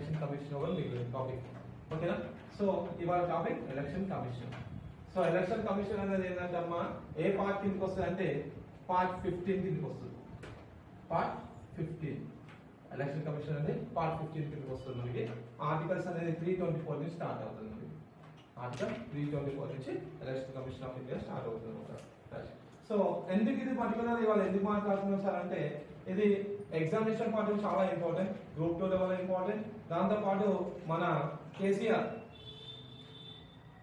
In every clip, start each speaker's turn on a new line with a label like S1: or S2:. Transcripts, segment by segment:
S1: Election commission కూడా మీకు topic ఓకేనా. సో ఇవాళ topic election commission. So election commission అనేది ఏంటంటే అమ్మా ఏ పార్ట్ కిందకి వస్తుంది అంటే పార్ట్ 15 కిందకి వస్తుంది. పార్ట్ 15 ఎలక్షన్ కమిషన్ అనేది పార్ట్ 15 కిందకి వస్తుంది. మనకి ఆర్టికల్స్ అనేది 324 నుంచి స్టార్ట్ అవుతుంది. మనకి ఆర్టికల్ 324 నుంచి election commission of India start అవుతుంది అనమాట. సో ఎందుకు ఇది పర్టికులర్ ఇవాళ ఎందుకు మాట్లాడుతున్నాం సార్ అంటే ఇది ఎగ్జామినేషన్ పార్ట్ చాలా ఇంపార్టెంట్, గ్రూప్ 2 లెవెల్ ఇంపార్టెంట్. దాంతో పాటు మన కేసీఆర్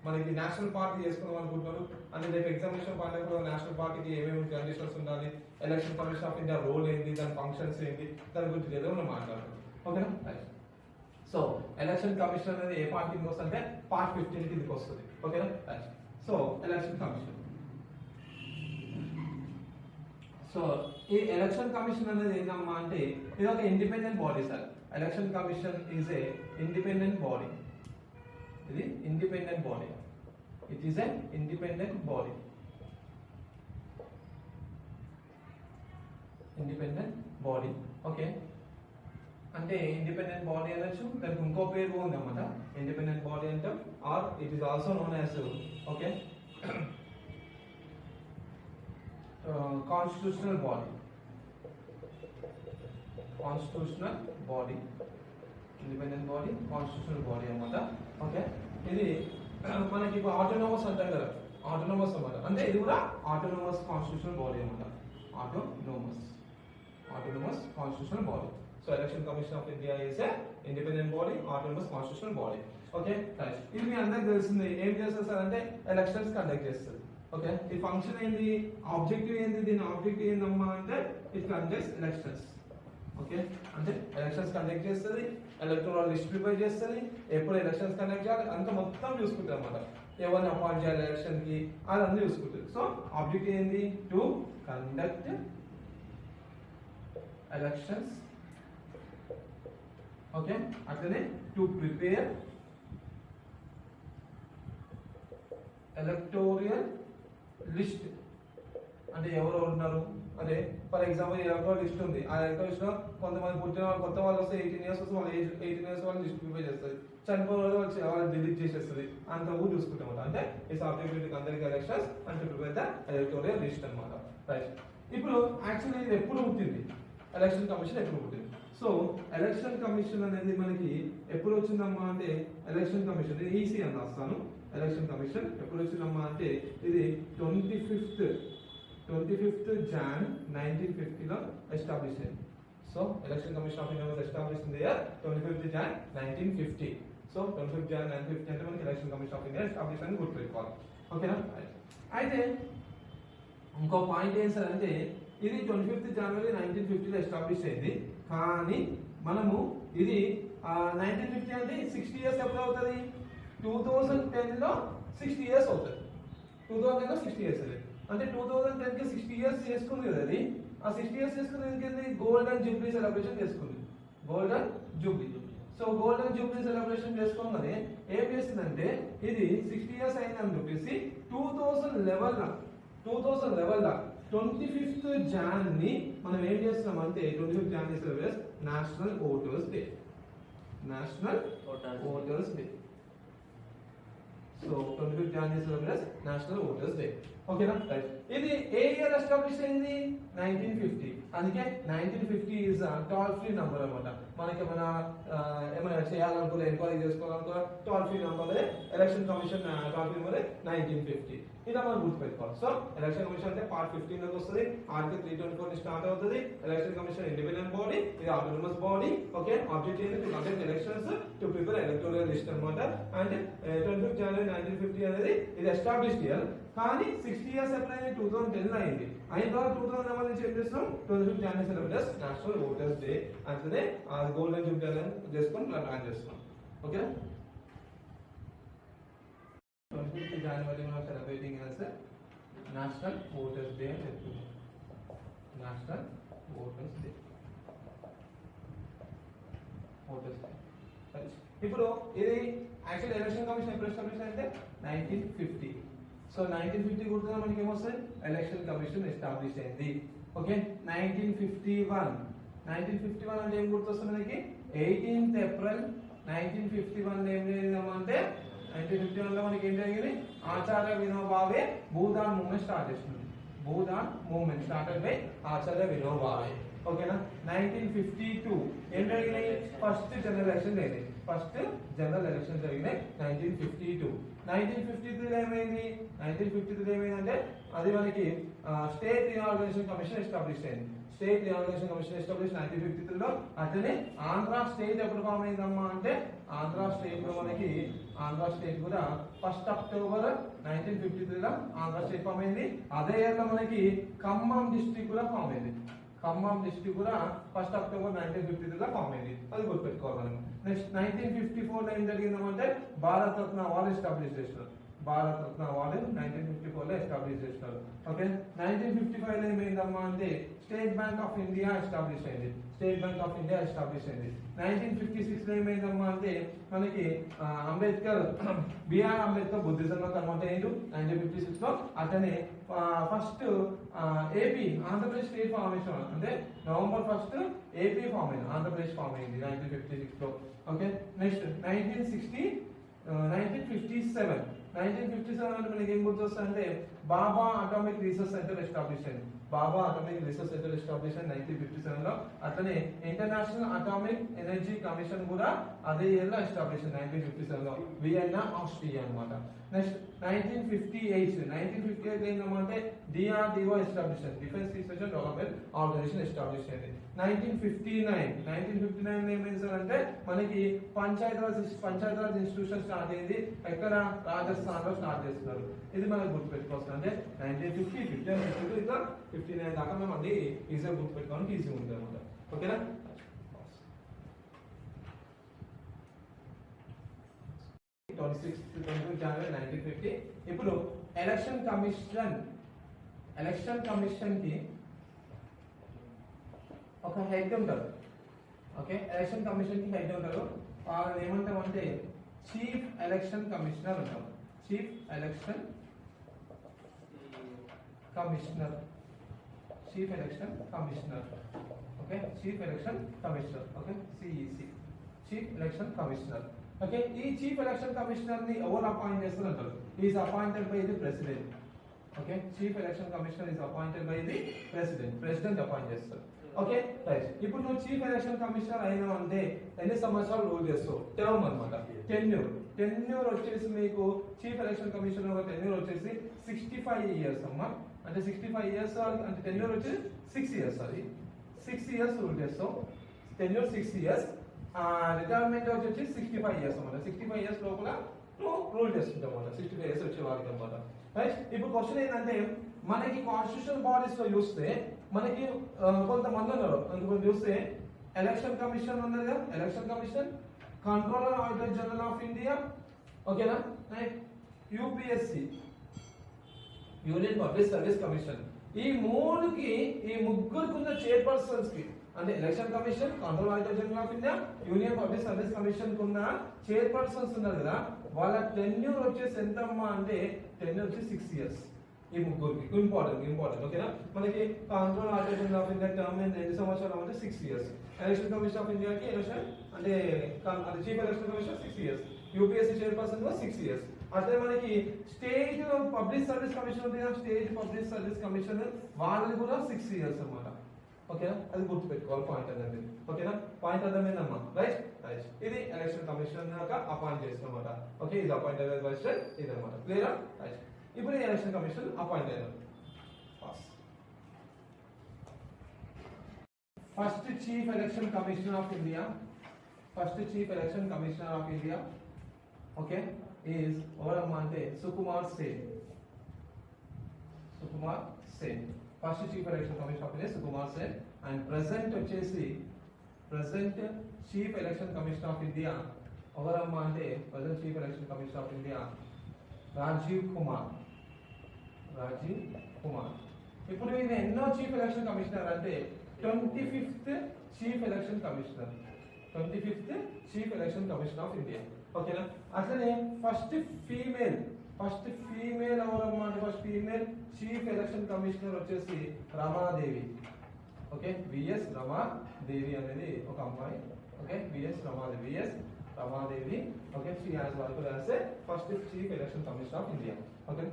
S1: మనకి నేషనల్ పార్టీ చేసుకుందాం అనుకుంటున్నారు. అంటే రేపు ఎగ్జామినేషన్ పార్టీ కూడా నేషనల్ పార్టీకి ఏమేమి కండిషన్స్ ఉండాలి, election commission of India role ఏంటి, దాని ఫంక్షన్స్ ఏంటి, దాని గురించి ఏదో మనం మాట్లాడతాం ఓకేనా. సో ఎలక్షన్ కమిషన్ అనేది ఏ పార్ట్ కిందకి వస్తుంది అంటే పార్ట్ 15 కిందకి వస్తుంది ఓకేనా. సో ఎలక్షన్ కమిషన్, సో ఈ ఎలక్షన్ కమిషన్ అనేది ఏంటమ్మా అంటే ఇది ఒక independent body sir. Election commission is a independent body. ఇది independent body. It is a independent body. Independent body okay. అంటే ఇండిపెండెంట్ బాడీ అనొచ్చు, దానికి ఇంకో పేరు ఉంది అన్నమాట. ఇండిపెండెంట్ బాడీ అంటే or it is also known as okay constitutional body. Constitutional body, independent body, constitutional body అన్నమాట ఓకే. ఇది మనకి ఇప్పుడు ఆటోనోమస్ అంటాం కదా, ఆటోనోమస్ అన్నమాట. అంటే ఇది కూడా ఆటోనోమస్ కాన్స్టిట్యూషనల్ బాడీ అన్నమాట. Autonomous constitutional body. So election commission of India is a independent body, autonomous constitutional body okay. ఇది మీ అందరికి తెలిసింది. ఏం చేస్తారు సార్ అంటే ఎలక్షన్స్ కండక్ట్ చేస్తుంది ఓకే. ఈ ఫంక్షన్ ఏంది, ఆబ్జెక్టివ్ ఏంది, దీని ఆబ్జెక్టివ్ ఏందమ్మా అంటే ఇట్ కండక్ట్స్ ఎలక్షన్స్ ఓకే. అంటే ఎలక్షన్స్ కండక్ట్ చేస్తుంది, ఎలక్టోరల్ లిస్ట్ ప్రిపేర్ చేస్తుంది, ఎప్పుడు ఎలక్షన్స్ కండక్ట్ చేయాలి అంత మొత్తం చూసుకుంటారు అన్నమాట. ఎవరిని అపాయింట్ చేయాలి ఎలక్షన్ కి అదన్నీ చూసుకుంటారు. సో ఆబ్జెక్టివ్ ఏంది, టు కండక్ట్ ఎలక్షన్స్ ఓకే. అట్లనే టు ప్రిపేర్ ఎలక్టోరియల్ లిస్ట్. అంటే ఎవరు ఉన్నారు అంటే ఫర్ ఎగ్జాంపుల్ ఎలక్టోరల్ లిస్ట్ ఉంది. ఆ ఎలక్టోరల్ లిస్ట్ లో కొంతమంది పుట్టిన వాళ్ళు, కొత్త వాళ్ళు వస్తే 18 ఇయర్స్ వస్తే వాళ్ళు 18 ఇయర్స్ వాళ్ళు లిస్ట్ ప్రిపేర్ చేస్తుంది, చనిపోయిన వాళ్ళు డిలీట్ చేసేస్తుంది. అంత ఊరు చూసుకుంటాం అంటే ఈ సబ్జెక్ట్ అందరికి ఎలక్షన్స్ అంటే ప్రిపేర్ ద ఎలక్టోరియల్ లిస్ట్ అనమాట. రైట్. ఇప్పుడు యాక్చువల్లీ ఇది ఎప్పుడు పుట్టింది, ఎలక్షన్ కమిషన్ ఎప్పుడు పుట్టింది? సో ఎలక్షన్ కమిషన్ అనేది మనకి ఎప్పుడు వచ్చిందమ్మా అంటే ఎలక్షన్ కమిషన్ ఈసీ అని రాస్తాను. ఎలక్షన్ కమిషన్ ఎప్పుడు వచ్చిందమ్మా అంటే ఇది 25th Jan 1950 లో ఎస్టాబ్లిష్ అయింది. So election commission of India was established in the year 25th Jan 1950. So 25th Jan 1950 అంటే మనకి election commission of India establish అని గుర్తుపెట్టుకోవాలి ఓకేనా. అయితే ఇంకో పాయింట్ ఏం సార్ అంటే ఇది 25th January 1950 లో ఎస్టాబ్లిష్ అయింది. కానీ మనము ఇది 1950 అంటే 60 ఇయర్స్ ఎప్పుడు అవుతుంది, 2010 లో 60 ఇయర్స్ అవుతుంది. 2010 లో 60 ఇయర్స్ అది అంటే 2010 కి 60 ఇయర్స్ చేసుకుంది కదా. అది ఆ 60 ఇయర్స్ చేసుకుంది ఎందుకంటే గోల్డెన్ జూబ్లీ సెలబ్రేషన్ చేసుకుంది. Golden jubilee. So golden jubilee celebration చేసుకోగానే ఏం చేసిందంటే ఇది 60 ఇయర్స్ అయిందని చెప్పేసి 2011 లో 25th Jan ని మనం ఏం చేస్తున్నాం అంటే 25th Jan ని celebrate national voters day. National voters day. So 25th Jan ని సెలబ్రేట్ నేషనల్ ఓటర్స్ డే ఓకేనా. రైట్. ఇది ఏ ఇయర్ ఎస్టాబ్లిష్ అయింది, 1950. అందుకే 1950 ఇస్ టోల్ ఫ్రీ నంబర్ అన్నమాట. మనకి ఏమైనా చేయాలనుకున్నా, ఎంక్వైరీ చేసుకోవాలనుకున్నా toll free number election commission toll free number 1950. ఇలా మనం గుర్తుపెట్టుకోవాలి. సో ఎలక్షన్ కమిషన్ అంటే పార్ట్ 15 లోకి వస్తుంది. ఆర్టికల్ 324 ని స్టార్ట్ అవుతుంది. ఎలక్షన్ కమిషన్ ఇండిపెండెంట్ బాడీ, ఇది ఆటోనమస్ బాడీ ఓకే. ఆబ్జెక్ట్ ఏంటి, to conduct elections, to prepare electoral list అన్నమాట. అంటే 25th January 1950 అనేది ఇది ఎస్టాబ్లిష్డ్ ఇయర్. కానీ 60 ఇయర్స్ ఎప్పుడైంది, 2010 లో అయింది. అయిన తర్వాత 2011 నుంచి ఏం చేస్తున్నాం, 25th January celebrate national voters day. అంటే గోల్డెన్ జూబ్లీ చేసుకొని ప్లాన్ చేస్తున్నాం ఓకే. 25th January మనం celebrating as national voters day అని చెప్తున్నాం. National voters day. ఇప్పుడు ఇది యాక్చువల్ ఎలక్షన్ కమిషన్ ఎప్పుడు ఎస్టాబ్లిష్ అంటే 1950. సో 1950 గుర్తుగా మనకి ఏమొస్తుంది, ఎలక్షన్ కమిషన్ ఎస్టాబ్లిష్ అయింది ఓకే. 1951 అంటే ఏం గుర్తొస్తుంది మనకి, 18th April 1951 ఏం జరిగిందమ్మా అంటే 1951 లో మనకి ఏం జరిగింది ఆచార్య వినోబా భావే భూదాన్ మూవ్మెంట్ స్టార్ట్ చేసింది భూదాన్ మూవ్మెంట్ స్టార్టెడ్ బై ఆచార్య వినోబా భావే ఓకేనా 1952 ఏం జరిగినాయి ఫస్ట్ జనరల్ ఎలక్షన్ జరిగింది ఫస్ట్ జనరల్ ఎలక్షన్ జరిగినాయి 1953 ఏమైంది 1953 ఏమైందంటే అది మనకి స్టేట్ రీఆర్గనైజేషన్ కమిషన్ ఎస్టాబ్లిష్ అయింది స్టేట్ రీఆర్గనైజేషన్ కమిషన్ ఎస్టాబ్లిష్ 1953 లో అట్లనే ఆంధ్ర స్టేట్ ఎప్పుడు ఫామ్ అయిందమ్మా అంటే ఆంధ్ర స్టేట్ లో మనకి ఆంధ్ర స్టేట్ కూడా 1 అక్టోబర్ 1953 లో ఆంధ్ర స్టేట్ ఫామ్ అయింది అదే ఇయర్ లో మనకి ఖమ్మం డిస్ట్రిక్ట్ కూడా ఫామ్ అయింది ఖమ్మం డిస్ట్రిక్ట్ కూడా 1 అక్టోబర్ 1953 లో ఫామ్ అయింది అది గుర్తుపెట్టుకోవాలి మనం నెక్స్ట్ 1954 లో ఏం జరిగిందంటే భారత రత్న అవార్డు ఎస్టాబ్లిష్ చేసినారు భారత రత్న అవార్డు 1954 లో ఎస్టాబ్లిష్ చేసినారు ఓకే 1955 లో ఏమైందమ్మా అంటే state bank of India establish అయింది state bank of India establish అయింది 1956 లో ఏమైందమ్మా అంటే మనకి అంబేద్కర్ బిఆర్ అంబేద్కర్ బుద్ధిజం లో కన్వర్ట్ అయ్యిండు 1956 లో అతనే first AP Andhra Pradesh state formation అంటే నవంబర్ 1 ఏపీ ఫామ్ అయింది ఆంధ్రప్రదేశ్ ఫామ్ అయింది 1956 లో ఓకే నెక్స్ట్ 1957 అంటే మనకి ఏం గుర్తొస్తుందంటే బాబా అటామిక్ రీసెర్చ్ సెంటర్ ఎస్టాబ్లిష్ అయింది బాబా అటామిక్ రీసెర్చ్ సెంటర్ ఎస్టాబ్లిష్ అయింది 1957 లో అట్లనే ఇంటర్నేషనల్ అటామిక్ ఎనర్జీ కమిషన్ కూడా అదే ఇయర్ లో ఎస్టాబ్లిష్ అయింది 1957 లో వియన్నా ఆస్ట్రియా అన్నమాట నెక్స్ట్ 1958 ఏంటంటే డిఆర్డిఓ ఎస్టాబ్లిష్ అయింది defence research and development organisation establish అయింది 1959 ఏమైంది సార్ అంటే మనకి పంచాయతీరాజ్ ఇన్స్టిట్యూషన్ స్టార్ట్ అయింది ఎక్కడ రాజస్థాన్ లో స్టార్ట్ చేస్తున్నారు ఇది మనకు గుర్తుపెట్టుకోవచ్చు అంటే 1950 ఇట్లా 59 దాకా మేము అన్ని ఈజీగా గుర్తుపెట్టుకోవడానికి ఈజీ ఉంటుంది అనమాట ఓకేనా 22 జనవరి 1950 ఇప్పుడు ఎలక్షన్ కమిషన్ కి ఒక హెడ్ ఉంటారు ఓకే ఎలక్షన్ కమిషన్ కి హెడ్ ఉంటారు వాళ్ళని ఏమంటామంటే చీఫ్ ఎలక్షన్ కమిషనర్ అంటాం chief election commissioner okay chief election commissioner okay CEC chief election commissioner okay ఈ చీఫ్ ఎలక్షన్ కమిషనర్ ని ఎవరు అపాయింట్ చేస్తారు అంటారు is appointed by the president okay chief election commissioner is appointed by the president appoint చేస్తారు okay right ఇప్పుడు నువ్వు chief election commissioner అయినావు అంటే ఎన్ని సంవత్సరాలు రూల్ చేస్తావు టర్మ్ అన్నమాట టెన్యూర్ వచ్చేసి మీకు చీఫ్ ఎలక్షన్ కమిషనర్ టెన్యూర్ వచ్చేసి 65 ఇయర్స్ అమ్మా అంటే 65 ఇయర్స్ అంటే టెన్యూర్ వచ్చేసి 6 ఇయర్స్ అది 6 ఇయర్స్ రూల్ చేస్తావు టెన్యూర్ 6 ఇయర్స్ రిటైర్మెంట్ వచ్చేసి 65 ఇయర్స్ అన్నమాట 65 ఇయర్స్ లోపల నువ్వు రూల్ చేస్తుంటావు అన్నమాట 65 ఇయర్స్ వచ్చే వారికి అన్నమాట రైట్ ఇప్పుడు క్వశ్చన్ ఏంటంటే మనకి కాన్స్టిట్యూషన్ బాడీస్ లో చూస్తే మనకి కొంతమంది ఉన్నారు కొంతమంది చూస్తే ఎలక్షన్ కమిషన్ ఉన్నది కదా election commission controller auditor general of India ఓకేనా right UPSC union public service commission ఈ ముగ్గురికి ఉన్న చైర్పర్సన్స్ కి అంటే election commission control auditor general of India union public service commission కు ఉన్న చైర్పర్సన్స్ ఉన్నారు కదా వాళ్ళ టెన్యూర్ వచ్చేసి ఎంతమ్మా అంటే టెన్యూర్ వచ్చి 6 ఇయర్స్ ఈ ముగ్గురికి ఇంపార్టెంట్ ఓకేనా మనకి control auditor general of India term ఎన్ని సంవత్సరాలు అంటే 6 ఇయర్స్ ఎలక్షన్ కమిషన్ ఆఫ్ ఇండియాకి ఎలక్షన్ అంటే chief election commission 6 years UPSC chairperson కూడా 6 ఇయర్స్ అట్లే మనకి స్టేట్ పబ్లిక్ సర్వీస్ కమిషన్ ఉంది కదా స్టేట్ పబ్లిక్ సర్వీస్ కమిషన్ వాళ్ళది కూడా 6 ఇయర్స్ అన్నమాట ఓకేనా అది గుర్తుపెట్టుకోవాలి పాయింట్ అనేది ఓకేనా పాయింట్ అర్థమైందమ్మా రైట్ ఇది ఎలక్షన్ కమిషన్ అపాయింట్ చేస్తామన్నమాట ఓకే ఇది అపాయింటెడ్ బై ప్రెసిడెంట్ ఇది అన్నమాట క్లియరా రైట్ ఇప్పుడు ఎలక్షన్ కమిషన్ అపాయింట్ అయ్యారు first chief election commissioner of India okay is ఎవరమ్మా అంటే Sukumar Sen first chief election commission of India Sukumar Sen and present chief election commission of India ఎవరమ్మా అంటే present chief election commission of India Rajiv Kumar ఇప్పుడు ఈయన ఎన్నో chief election commissioner అంటే 25th chief election commissioner of India ఓకేనా అట్లనే ఫస్ట్ ఫీమేల్ ఎవరమ్మా అంటే first female chief election commissioner వచ్చేసి రమాదేవి ఓకే విఎస్ రమాదేవి అనేది ఒక అమ్మాయి okay VS Ramadevi. Okay, she has worked as a first Chief Election Commissioner of India. Okay,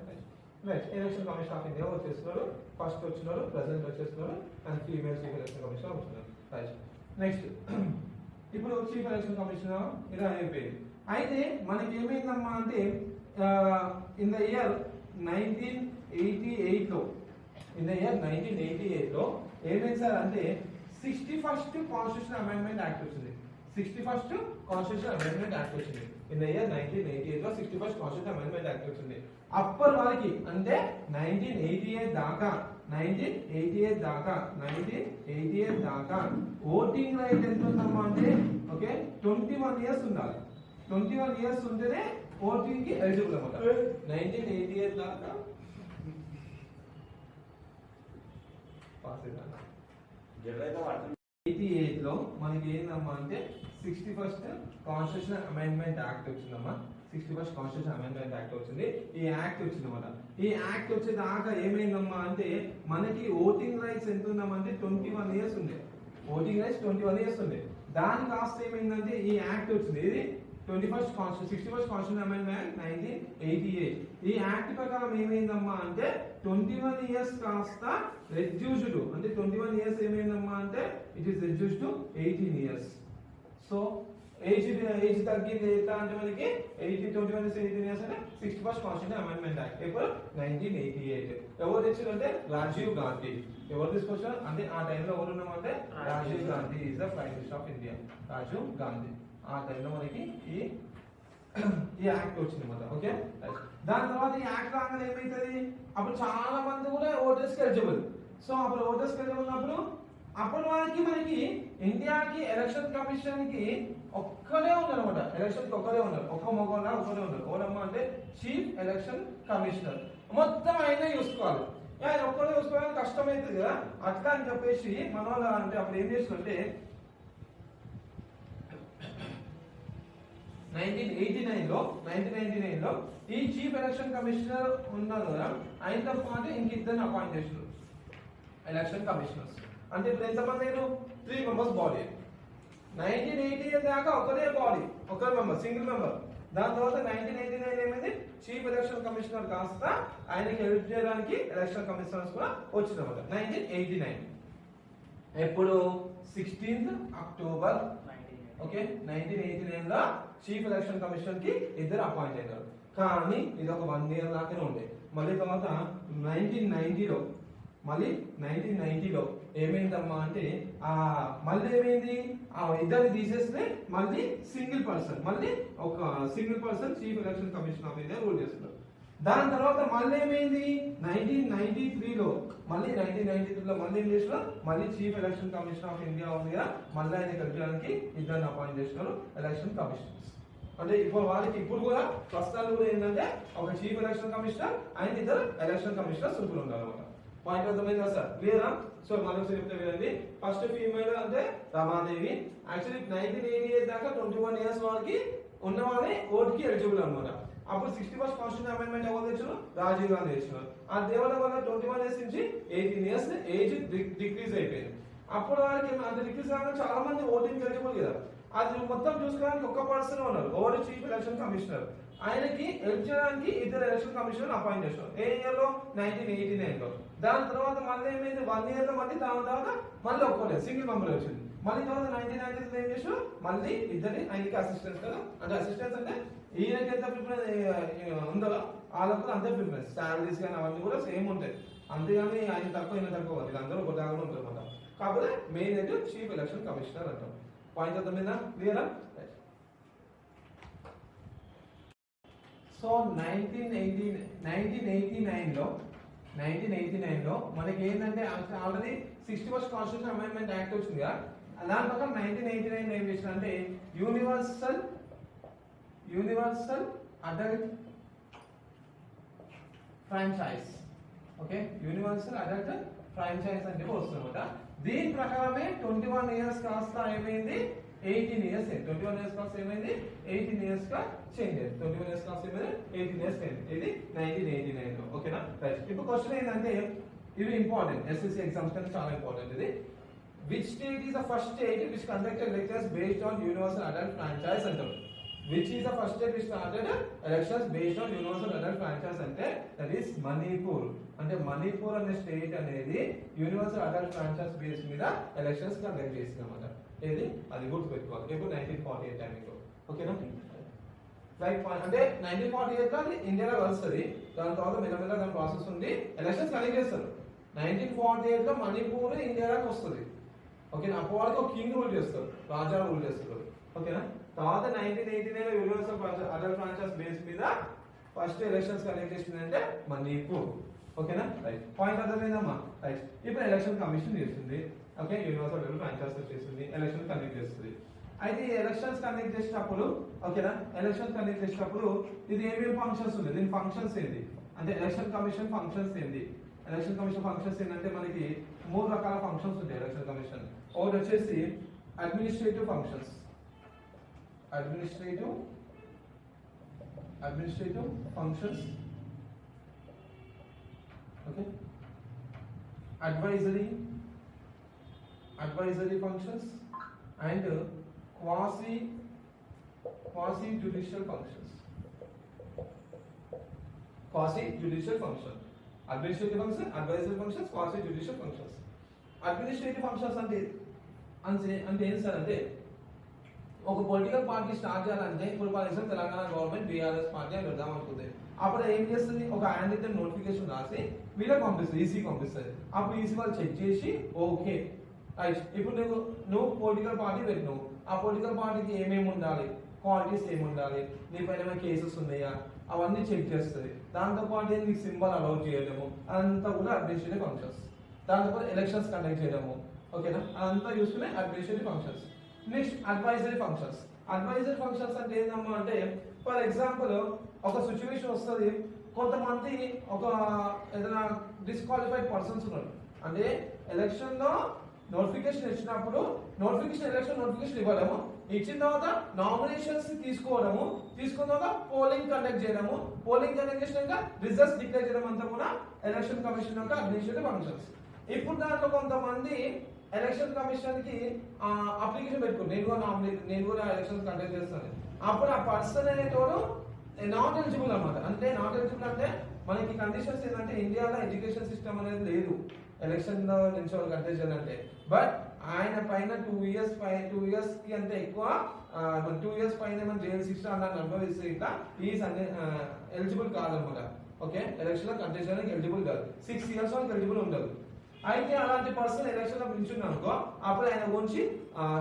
S1: next Election Commissioner of India వచ్చేస్తున్నారు. First వచ్చినారు, president వచ్చేస్తున్నారు, and female chief election commissioner వచ్చినారు. Right, next ఇప్పుడు chief election commissioner ఇలా అయిపోయింది. అయితే మనకి ఏమైందమ్మా అంటే ఇన్ ద ఇయర్ 1988 లో ఏమైంది సార్ అంటే 61st కాన్స్టిట్యూషన్ అమెండ్మెంట్ యాక్ట్ వచ్చింది. 61st కాన్స్టిట్యూషన్ అమెండ్మెంట్ యాక్ట్ వచ్చింది. ఇన్ ద ఇయర్ 1988 లో 61st కాన్స్టిట్యూషన్ అమెండ్మెంట్ యాక్ట్ వచ్చింది. అప్పటి వరకు అంటే 1988 దాకా ఓటింగ్ రైట్ ఎంత ఉందమ్మా అంటే ఓకే 21 ఇయర్స్ ఉండాలి. 21 ఇయర్స్ ఉంటేనే ఓటింగ్ కి ఎలిజిబుల్ అన్నమాట. 1988 దాకా పాస్ అయినా 88 లో మనకి ఏందమ్మా అంటే 61st కాన్స్టిట్యూషన్ అమెండ్మెంట్ యాక్ట్ వచ్చిందమ్మా. 61st కాన్స్టిట్యూషన్ అమెండ్మెంట్ యాక్ట్ వచ్చింది. ఈ యాక్ట్ వచ్చిందన్నమాట. ఈ యాక్ట్ వచ్చేదాకా ఏమైందమ్మా అంటే మనకి ఓటింగ్ రైట్స్ ఎంత ఉందమ్మంటే 21 ఇయర్స్ ఉండే. ఓటింగ్ రైట్స్ 21 ఇయర్స్ ఉండే. దాని కాస్త ఏమైందంటే ఈ యాక్ట్ వచ్చింది. ఇది 61st కాన్స్టిట్యూషన్ అమెండ్మెంట్ 1988. ఈ యాక్ట్ ప్రకారం ఏమైందమ్మా అంటే 21 ఇయర్స్ కాస్త రెడ్యూస్డ్, అంటే 21 ఇయర్స్ ఏమైందమ్మా అంటే it is reduced to 18 years. So age తగ్గింది ఎట్లా అంటే మనకి 18 ఇయర్స్ అంటే 61st కాన్స్టిట్యూషన్ అమెండ్మెంట్ యాక్ట్ ఇప్పుడు 1988. ఎవరు తెచ్చారు అంటే రాజీవ్ గాంధీ. ఎవరు తీసుకొచ్చారు అంటే ఆ టైంలో ఎవరు ఉన్నామంటే Rajiv Gandhi is the prime minister of India. Rajiv Gandhi ఆ టైంలో మనకి ఈ యాక్ట్ వచ్చింది అన్నమాట. ఓకే, దాని తర్వాత ఈ యాక్ట్ రాగానే ఏమైతుంది అప్పుడు చాలా మంది కూడా ఓటర్స్ కి ఎలిజిబుల్. సో అప్పుడు ఓటర్స్ కి ఎలిజిబుల్ ఉన్నప్పుడు అప్పటి వరకు మనకి ఇండియాకి ఎలక్షన్ కమిషన్ కి ఒక్కడే ఉన్నారు అనమాట. ఎలక్షన్ కి ఒక్కడే ఉన్నారు, ఒక్క మగవాళ్ళ ఒక్కడే ఉన్నారు. ఎవరమ్మా అంటే చీఫ్ ఎలక్షన్ కమిషనర్. మొత్తం ఆయనే చూసుకోవాలి. ఆయన ఒక్కడే చూసుకోవడానికి కష్టమవుతుంది కదా, అట్లా అని చెప్పేసి మన వాళ్ళు అంటే అప్పుడు ఏం చేస్తుంటే 1999 లో ఈ చీఫ్ ఎలక్షన్ కమిషనర్ ఉన్నారు కదా, ఆయనతో పాటు ఇంకిద్దరిని అపాయింట్ చేసినారు ఎలక్షన్ కమిషనర్స్. అంటే ఇప్పుడు ఎంతమంది అయినా 3 మెంబర్స్ బాడీ. 1988 దాకా ఒకటే బాడీ, ఒకరి మెంబర్, సింగిల్ మెంబర్. దాని తర్వాత 1989 ఏమైంది చీఫ్ ఎలక్షన్ కమిషనర్ కాస్త ఆయనకి హెల్ప్ చేయడానికి ఎలక్షన్ కమిషనర్స్ కూడా వచ్చిందన్నమాట. 1989 ఎప్పుడు 16th అక్టోబర్ ఓకే 1989 లో చీఫ్ ఎలక్షన్ కమిషన్ కి ఇద్దరు అపాయింట్ అయ్యారు. కానీ ఇది ఒక 1 ఇయర్ దాకానే ఉండే. మళ్ళీ తర్వాత 1990లో ఏమైందమ్మా అంటే మళ్ళీ ఏమైంది ఇద్దరిని తీసేస్తే మళ్ళీ single person chief election commission of India rule చేస్తున్నారు. దాని తర్వాత మళ్ళీ ఏమైంది 1993లో మళ్ళీ ఏం చేసినారు మళ్ళీ chief election commission of India ఉంది కదా, మళ్ళీ ఆయన కలిపడానికి ఇద్దరిని అపాయింట్ చేసినారు ఎలక్షన్ కమిషనర్స్. అంటే ఇప్పుడు వాళ్ళకి ఇప్పుడు కూడా ప్రస్తుతాలు కూడా ఏంటంటే ఒక చీఫ్ ఎలక్షన్ కమిషనర్ అండ్ ఇద్దరు ఎలక్షన్ కమిషనర్స్ ఇప్పుడు ఉండాలన్నమాట. పాయింట్ అర్థమైందా సార్? క్లియరా? సో మనం చెప్తే వినండి. ఫస్ట్ ఫీమేల్ అంటే రమాదేవి. యాక్చువల్లీ 1988 దాకా 21 ఇయర్స్ వాళ్ళకి ఉన్నవాళ్ళే ఓటుకి ఎలిజిబుల్ అనమాట. అప్పుడు 61st కాన్స్టిట్యూషన్ అమెండ్మెంట్ ఎవరు తెచ్చారు? రాజీవ్ గాంధీ తెచ్చినారు. ఆ దేవుళ్ళ వల్ల 21 ఇయర్స్ నుంచి 18 ఇయర్స్ ఏజ్ డిక్రీజ్ అయిపోయింది. అప్పుడు వాళ్ళకి అంత డిక్రీజ్ కాగా చాలా మంది ఓటింగ్ ఎలిజిబుల్ కదా, అది మొత్తం చూసుకోవడానికి ఒక్క పర్సన్ ఉన్నారు, ఓవర్ చీఫ్ ఎలక్షన్ కమిషనర్. ఆయనకి హెల్ప్ చేయడానికి ఇద్దరు ఎలక్షన్ కమిషనర్ అపాయింట్ చేస్తారు. ఏ ఇయర్ లో? 1989 లో. దాని తర్వాత మళ్ళీ ఏమైంది 1 ఇయర్ లో మళ్ళీ దాని తర్వాత మళ్ళీ ఒక్కటే సింగిల్ మెంబర్ వచ్చింది. మళ్ళీ తర్వాత 1990 ఏం చేసారు మళ్ళీ ఇద్దరిని ఆయనకి అసిస్టెంట్స్ కదా, అంటే అసిస్టెంట్స్ అంటే ఈయనకి ఎంత ప్రిఫరెన్స్ ఉందో వాళ్ళకు అంతే ప్రిఫరెన్స్, శాలరీస్ కానీ అవన్నీ కూడా సేమ్ ఉంటాయి. అంతేగాని ఆయన తక్కువ ఈయన తక్కువ ఇది అందరూ ఒక దాగా ఉంటారు అన్నమాట. కాకపోతే మెయిన్ అయితే చీఫ్ ఎలక్షన్ కమిషనర్ అంటాం. పాయింట్ అర్థమైందా? క్లియరా? సో 1989 లో మనకి ఏంటంటే already 61st constitution amendment act వచ్చింది కదా, దాని ప్రకారం 1989 ఏం చేసిన అంటే universal adult franchise. Okay, universal adult franchise అంటే వస్తుందన్నమాట. దీని ప్రకారమే 21 ఇయర్స్ కాస్త ఏమైంది 18 ఇయర్స్. 21 ఇయర్స్ కాస్త ఏమైంది 18 ఇయర్స్ గా చేంజ్ అయింది. 21 ఇయర్స్ కాస్త ఏమైంది 18 ఇయర్స్ అయింది. ఇది 1989 లో. ఓకేనా? రైట్. ఇప్పుడు క్వశ్చన్ ఏంటంటే ఇవి ఇంపార్టెంట్, ఎస్ఎస్సి ఎగ్జామ్స్ కంటే చాలా ఇంపార్టెంట్ ఇది. Which state is the first state which conducted elections based on universal adult franchise అంటారు. which is the first state we started elections based on universal adult franchise అంటే that is Manipur. అంటే మణిపూర్ అనే state అనేది universal adult franchise base మీద elections conduct చేసింది అన్నమాట. ఏది అది గుర్తుపెట్టుకోవాలి. ఇప్పుడు 1948 టైమింగ్ ఓకేనా. Right point. అంటే 1948 లో అది ఇండియాలో వస్తుంది. దాని తర్వాత మెల్లమెల్ల దాని ప్రాసెస్ ఉంది, ఎలక్షన్స్ కండక్ట్ చేస్తారు. 1948 లో మణిపూర్ ఇండియాలోకి వస్తుంది. ఓకేనా. అప్పటి వరకు ఒక కింగ్ రూల్ చేస్తారు, రాజా రూల్ చేస్తారు. ఓకేనా. తర్వాత 1989 లో యూనివర్సల్ అడల్ట్ ఫ్రాంచైజ్ బేస్ మీద ఫస్ట్ ఎలక్షన్స్ కండక్ట్ చేసింది అంటే మణిపూర్. ఓకేనా. రైట్ పాయింట్ అర్థమైందమ్మా. రైట్ ఇప్పుడు ఎలక్షన్ కమిషన్ చేస్తుంది. ఓకే, యూనివర్సల్ అడల్ట్ ఫ్రాంచైజ్ చేస్తుంది, ఎలక్షన్ కండక్ట్ చేస్తుంది. అయితే ఈ ఎలక్షన్స్ కండక్ట్ చేసేటప్పుడు ఓకేనా, ఎలక్షన్ కండక్ట్ చేసేటప్పుడు ఇది ఏమేమి ఫంక్షన్స్ ఉంది, దీని ఫంక్షన్స్ ఏంటి అంటే ఎలక్షన్ కమిషన్ ఫంక్షన్స్ ఏంటి. ఎలక్షన్ కమిషన్ ఫంక్షన్స్ ఏంటంటే మనకి 3 రకాల ఫంక్షన్స్ ఉంటాయి ఎలక్షన్ కమిషన్. ఒకటి వచ్చేసి administrative functions, administrative functions, okay, advisory functions and quasi judicial functions. Quasi judicial function, administrative function, advisory functions, quasi judicial functions. Administrative functions అంటే ఏం sir అంటే ఒక పొలిటికల్ పార్టీ స్టార్ట్ చేయాలంటే ఇప్పుడు for example Telangana government BRS party అని పెడదాం అనుకుంది. అప్పుడు ఏం చేస్తుంది, ఒక హ్యాండ్ రిటన్ నోటిఫికేషన్ రాసి వీళ్ళకి పంపిస్తుంది, ఈసీ పంపిస్తుంది. అప్పుడు ఈసీ వాళ్ళు చెక్ చేసి ఓకే రైట్, ఇప్పుడు నువ్వు పొలిటికల్ పార్టీ పెట్టినావు, ఆ పొలిటికల్ పార్టీకి ఏమేమి ఉండాలి, క్వాలిటీస్ ఏమి ఉండాలి, నీ పైన ఏమైనా కేసెస్ ఉన్నాయా అవన్నీ చెక్ చేస్తుంది. దాంతోపాటు నీకు సింబల్ అలౌ చేయడము అదంతా కూడా అడ్మినిస్ట్రేటివ్ ఫంక్షన్స్. దాంతోపాటు ఎలక్షన్స్ కండక్ట్ చేయడము ఓకేనా, అదంతా చూసుకునే administrative functions. Next advisory functions. Advisory functions అంటే ఏందమ్మా అంటే ఫర్ ఎగ్జాంపుల్ ఒక సిచ్యువేషన్ వస్తుంది, కొంతమంది ఒక ఏదైనా డిస్క్వాలిఫైడ్ పర్సన్స్ ఉన్నారు అంటే ఎలక్షన్ లో నోటిఫికేషన్ ఇచ్చినప్పుడు ఎలక్షన్ నోటిఫికేషన్ ఇవ్వడము, ఇచ్చిన తర్వాత నామినేషన్స్ తీసుకున్న తర్వాత పోలింగ్ కండక్ట్ చేయడము, పోలింగ్ కండక్ట్ చేసినాక రిజల్ట్స్ డిక్లేర్ చేయడం అంతా కూడా ఎలక్షన్ కమిషన్ యొక్క అడ్మినిస్ట్రేటివ్ ఫంక్షన్స్. ఇప్పుడు దాంట్లో కొంతమంది ఎలక్షన్ కమిషన్ కి అప్లికేషన్ పెట్టుకుని నేను కూడా ఎలక్షన్స్ కండక్ట్ చేస్తాను, అప్పుడు ఆ పర్సన్ అనేటోడు నాట్ ఎలిజిబుల్ అన్నమాట. అంటే నాట్ ఎలిజిబుల్ అంటే మనకి కండిషన్స్ ఏంటంటే ఇండియాలో ఎడ్యుకేషన్ సిస్టమ్ అనేది లేదు ఎలక్షన్ లో నుంచి వాళ్ళు కంటెస్ట్ చేయాలంటే. బట్ ఆయన పైన 2 ఇయర్స్ కి అంటే ఎక్కువ 2 ఇయర్స్ పైన ఏమైనా జైలు శిక్ష అన్న అనుభవిస్తే ఇట్లా ఈజ్ ఎలిజిబుల్ కాదనమాట. ఓకే, ఎలక్షన్ లో కంటెస్ట్ చేయడానికి ఎలిజిబుల్ కాదు, 6 ఇయర్స్ వరకు ఎలిజిబుల్ ఉండదు. అయితే అలాంటి పర్సన్ ఎలక్షన్ లో పిలిచిండు అనుకో, అప్పుడు ఆయన గురించి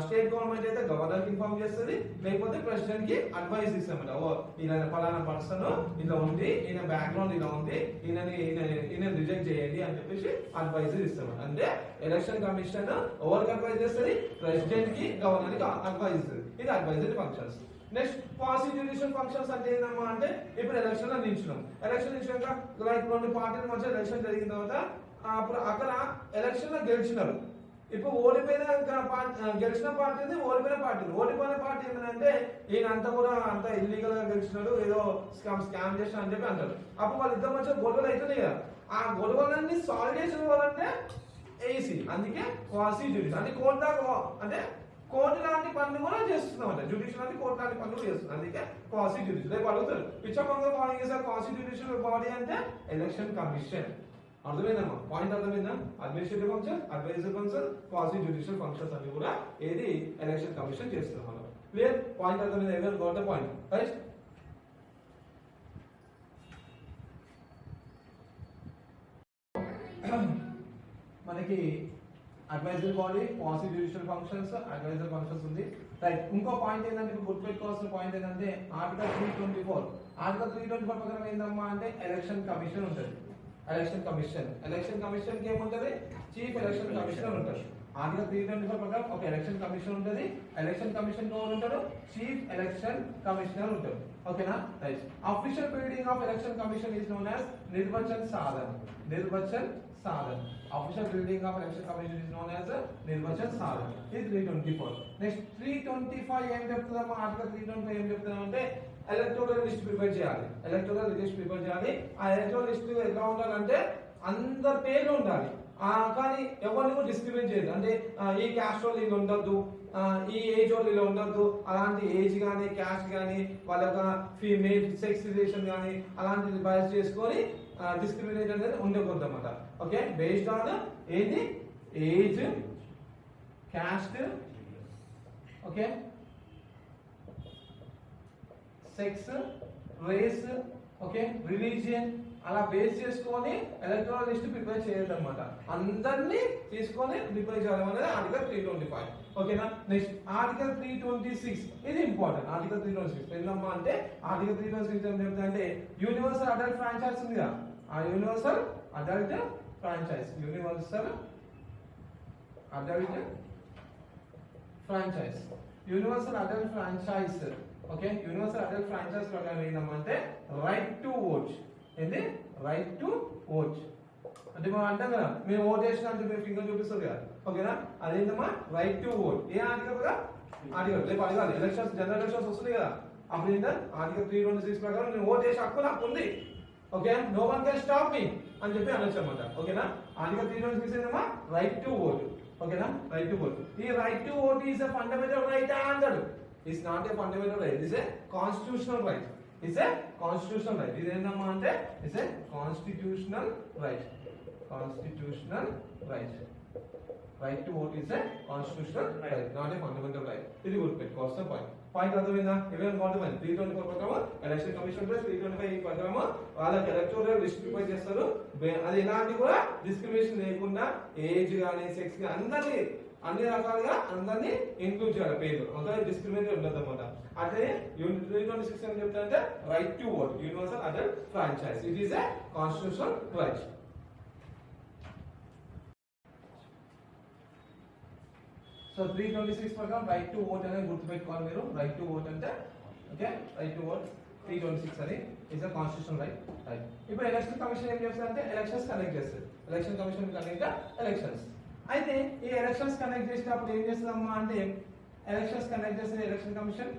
S1: స్టేట్ గవర్నమెంట్ అయితే గవర్నర్ కి ఇన్ఫార్మ్ చేస్తుంది, లేకపోతే ప్రెసిడెంట్ కి అడ్వైస్ ఇస్తామట. ఓ ఈయన పలానా పర్సన్ ఇలా ఉంది, ఈయన బ్యాక్గ్రౌండ్ ఇలా ఉంది, ఈయన రిజెక్ట్ చేయండి అని చెప్పేసి అడ్వైజ్ ఇస్తామట. అంటే ఎలక్షన్ కమిషన్ ఎవరికి అడ్వైజ్ చేస్తుంది, ప్రెసిడెంట్ కి గవర్నర్ కి అడ్వైజ్ ఇస్తుంది. ఇది advisory functions. Next క్వాసి judicial functions అంటే ఏంటమ్మా అంటే ఇప్పుడు ఎలక్షన్ లో నిల్చున్నాం, ఎలక్షన్ నిల్చున్నాక లైక్ 2 పార్టీల మధ్య ఎలక్షన్ జరిగిన తర్వాత అప్పుడు అక్కడ ఎలక్షన్ లో గెలిచినారు. ఇప్పుడు ఓడిపోయిన గెలిచిన పార్టీని ఓడిపోయిన పార్టీ ఏమంటే ఈయన అంతా కూడా అంత ఇల్లీగల్ గా గెలిచినాడు, ఏదో స్కామ్ చేసిన అని చెప్పి అంటారు. అప్పుడు వాళ్ళ ఇద్దరు మధ్య గొడవలు అవుతున్నాయి కదా, ఆ గొడవలన్నీ సాల్వ్ చేసిన వాళ్ళంటే ఏసీ. అందుకే క్వాసి జ్యుడిషియల్ అంటే కోర్టు దాకా అంటే కోర్టు లాంటి పనులు కూడా చేస్తున్నాం, జ్యుడిషియల్ అంటే కోర్టు లాంటి పనులు చేస్తున్నాం. అందుకే క్వాసి జ్యుడిషియల్. రేపు అడుగుతారు పిచ్చపంగా ఫాలోయింగ్ చేశారు క్వాసి జ్యుడిషియల్ బాడీ అంటే ఎలక్షన్ కమిషన్. అర్థమైందమ్మా పాయింట్? అర్థమైందా? Administrative function, advisory function, క్వాసి judicial functions అన్ని కూడా ఏది ఎలక్షన్ కమిషన్ చేస్తున్నాం మనం. క్లియర్? పాయింట్ అర్థమైందా? ఎవరు గోట్ ద పాయింట్ రైట్? మనకి advisory body, క్వాసి judicial functions, advisory functions ఉంది రైట్. ఇంకో పాయింట్ ఏంటంటే ఇప్పుడు గుర్తుపెట్టుకోవాల్సిన పాయింట్ ఏంటంటే ఆర్టికల్ 324 ప్రకారం ఏందమ్మా అంటే ఎలక్షన్ కమిషన్ ఉంటుంది. ఎలక్షన్ కమిషన్ కి ఏముంటది, చీఫ్ ఎలక్షన్ కమిషనర్ ఉంటారు. ఆర్టికల్ 324 ప్రకారం ఒక ఎలక్షన్ కమిషన్ ఉంటుంది. ఎలక్షన్ కమిషన్ ఎవరు ఉంటారు, చీఫ్ ఎలక్షన్ కమిషనర్ ఉంటారు. ఓకేనా right. Official building of election commission is known as Nirvachan Sadan. Official building of election commission is known as Nirvachan Sadan. ఇది 324. నెక్స్ట్ 325 ఏం చెప్తుందమ్మా, ఆర్టికల్ 325 ఏం చెప్తుందంటే ఎలక్టోరల్ లిస్ట్ ప్రిపేర్ చేయాలి. ఆ ఎలక్టోరల్ లిస్ట్ ఎలా ఉండాలంటే అందరి పేర్లు ఉండాలి. కానీ ఎవరిని కూడా డిస్క్రిమినేట్ చేయదు. అంటే ఈ క్యాస్ట్ వాళ్ళు వీళ్ళు ఉండొద్దు, ఈ ఏజ్ వాళ్ళు వీళ్ళు ఉండొద్దు, అలాంటి ఏజ్ కానీ క్యాస్ట్ కానీ వాళ్ళ యొక్క ఫీమేల్ సెక్స్ రిలేషన్ కానీ అలాంటిది బయస్ చేసుకొని డిస్క్రిమినేట్ అనేది ఉండకూడదు అనమాట. ఓకే, బేస్డ్ ఆన్ ఏది age, caste, okay, sex, race, okay, religion అలా బేస్ చేసుకొని ఎలక్టోరల్ లిస్ట్ ప్రిపేర్ చేయొద్దు అనమాట. అందరినీ తీసుకొని ప్రిపేర్ చేయడం అనేది ఆర్టికల్ 325. ఓకేనా. నెక్స్ట్ ఆర్టికల్ 326 ఇది ఇంపార్టెంట్. ఆర్టికల్ 326 ఏంటమ్మా అంటే ఆర్టికల్ 326 ఏం చెప్తుందంటే యూనివర్సల్ అడల్ట్ ఫ్రాంచైజ్ ఉంది కదా, ఆ universal adult franchise, universal adult franchise, universal adult franchise, okay, universal adult franchise ప్రకారం ఏంటంటే రైట్ టు ఓట్, ఏంది రైట్ టు ఓట్ అంటే మనం అంటాం కదా, మేము ఓట్ చేసిన అంటే మేము ఫింగర్ చూపిస్తుంది కదా, ఓకేనా, అదేంటమ్మా right to vote. A article కదా, ఆర్టికల్ రేపు అడగాలి ఎలక్షన్స్, జనరల్ ఎలక్షన్స్ వస్తుంది కదా, అప్పుడు ఏంటంటే ఆర్టికల్ 326 ప్రకారం నేను ఓట్ చేసే హక్కు నాకు ఉంది, okay, no one can stop me అని చెప్పి అనొచ్చు అనమాట. ఓకేనా, ఆర్టికల్ 326 ఏంటమ్మా రైట్ టు ఓట్, ఓకేనా, రైట్ టు ఓట్. ఈ right to vote is a fundamental right అంటాడు. It's not a fundamental right, it's a constitutional right, it's a constitutional right. ఇది ఏంటమ్మా అంటే it's a constitutional right, constitutional right. Right to vote is a constitutional right, not a fundamental right. ఇది గుర్తుపెట్టుకోవాల్సిన point అర్థమైందా? ఇవేం కావాలి 324 ప్రకారం election commission plus 325 ప్రకారం వాళ్ళకి ఎలక్టోరల్ లిస్ట్ ప్రిపేర్ చేస్తారు. అది ఎలాంటి కూడా డిస్క్రిమినేషన్ లేకుండా ఏజ్ కానీ సెక్స్ కానీ అందరినీ అన్ని రకాలుగా అందరినీ ఇంక్లూడ్ చేయాలి పేర్లు, అంతా డిస్క్రిమినేట్ ఉండదు అనమాట. అదే 326 ఏం చెప్తారంటే right to vote, universal adult franchise, it is a constitutional right. So 326 ప్రకారం రైట్ టు ఓట్ అనేది గుర్తుపెట్టుకోవాలి మీరు. రైట్ టు ఓట్ అంటే ఓకే, రైట్ టు ఓట్ 326 అని ఇస్ అ కాన్స్టిట్యూషనల్ రైట్. ఇప్పుడు ఎలక్షన్ కమిషన్ ఏం చేస్తారంటే ఎలక్షన్స్ కండక్ట్ చేస్తారు. Election commission conduct elections. అయితే ఈ ఎలక్షన్స్ కండక్ట్ చేసినప్పుడు ఏం చేస్తుందమ్మా అంటే ఎలక్షన్స్ కండక్ట్ చేసిన ఎలక్షన్ కమిషన్